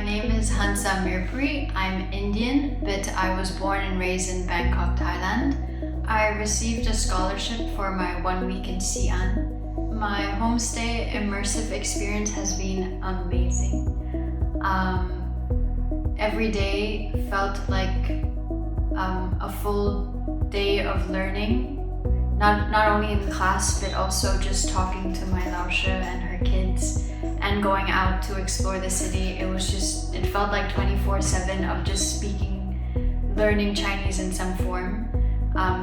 My name is Hansa. I'm Indian, but I was born and raised in Bangkok, Thailand. I received a scholarship for my 1 week in Xi'an. My homestay immersive experience has been amazing. Every day felt like a full day of learning, not only in class but also just talking to my Laoshe and her kids and going out to explore the city. It felt like 24/7 of just speaking, learning Chinese in some form.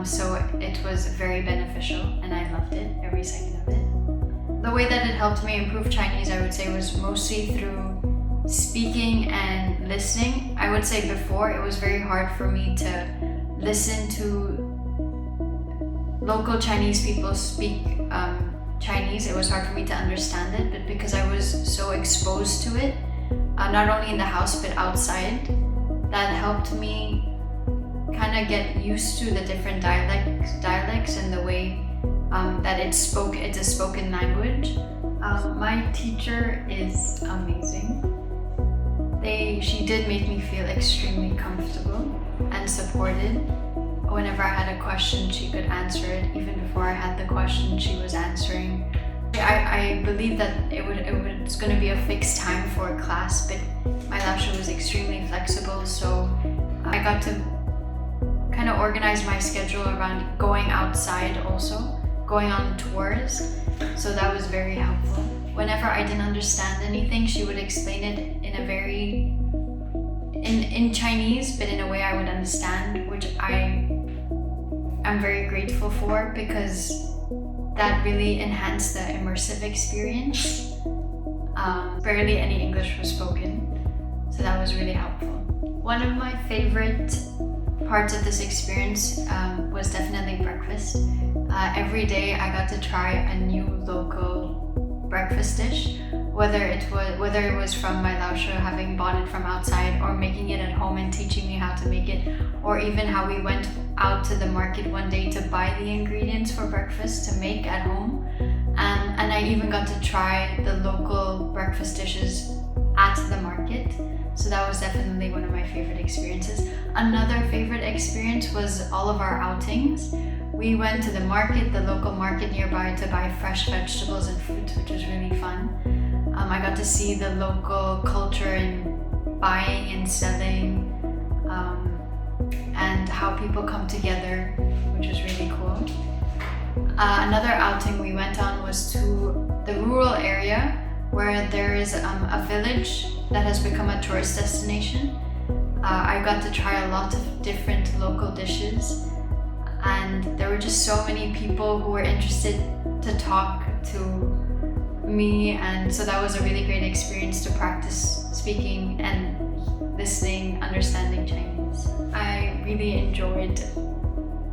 So it was very beneficial and I loved it, every second of it. The way that it helped me improve Chinese, I would say, was mostly through speaking and listening. I would say before it was very hard for me to listen to local Chinese people speak Chinese. It was hard for me to understand it, but because I was so exposed to it, not only in the house but outside, that helped me kind of get used to the different dialects and the way that it's a spoken language. My teacher is amazing. She did make me feel extremely comfortable and supported. Whenever I had a question, she could answer it. Even before I had the question, she was answering. I believe that it was going to be a fixed time for a class, but my Laoshe was extremely flexible, so I got to kind of organize my schedule around going outside also, going on tours, so that was very helpful. Whenever I didn't understand anything, she would explain it in Chinese, but in a way I would understand, which I'm very grateful for, because that really enhanced the immersive experience. Barely any English was spoken, so that was really helpful. One of my favorite parts of this experience was definitely breakfast. Every day I got to try a new local breakfast dish, whether it was from my Laoshe having bought it from outside, or making it at home and teaching me how to make it, or even how we went out to the market one day to buy the ingredients for breakfast to make at home. And I even got to try the local breakfast dishes at the market. So that was definitely one of my favorite experiences. Another favorite experience was all of our outings. We went to the market, the local market nearby, to buy fresh vegetables and fruit, which was really fun. I got to see the local culture in buying and selling, and how people come together, which was really cool. Another outing we went on was to the rural area where there is a village that has become a tourist destination. I got to try a lot of different local dishes, and there were just so many people who were interested to talk to me, and so that was a really great experience to practice speaking and listening, understanding Chinese. I really enjoyed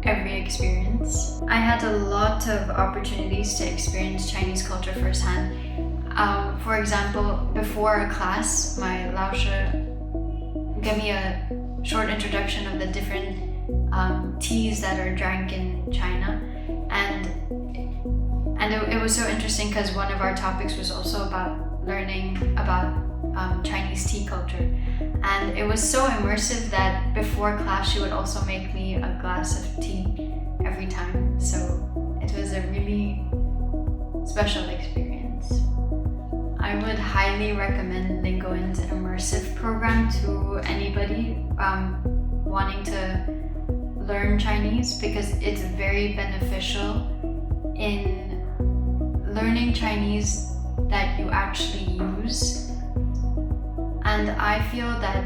every experience. I had a lot of opportunities to experience Chinese culture firsthand. For example, before a class, my Laoshe gave me a short introduction of the different teas that are drank in China, and it was so interesting because one of our topics was also about learning about Chinese tea culture, and it was so immersive that before class she would also make me a glass of tea every time, so it was a really special experience. I would highly recommend Lingoinn's immersive program to anybody wanting to learn Chinese, because it's very beneficial in learning Chinese that you actually use. And I feel that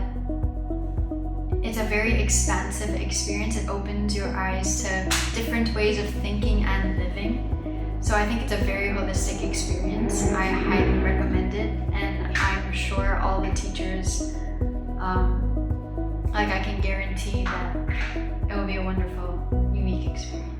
it's a very expansive experience. It opens your eyes to different ways of thinking and living. So I think it's a very holistic experience. I highly recommend it, and I'm sure all the teachers, I can guarantee that it will be a wonderful, unique experience.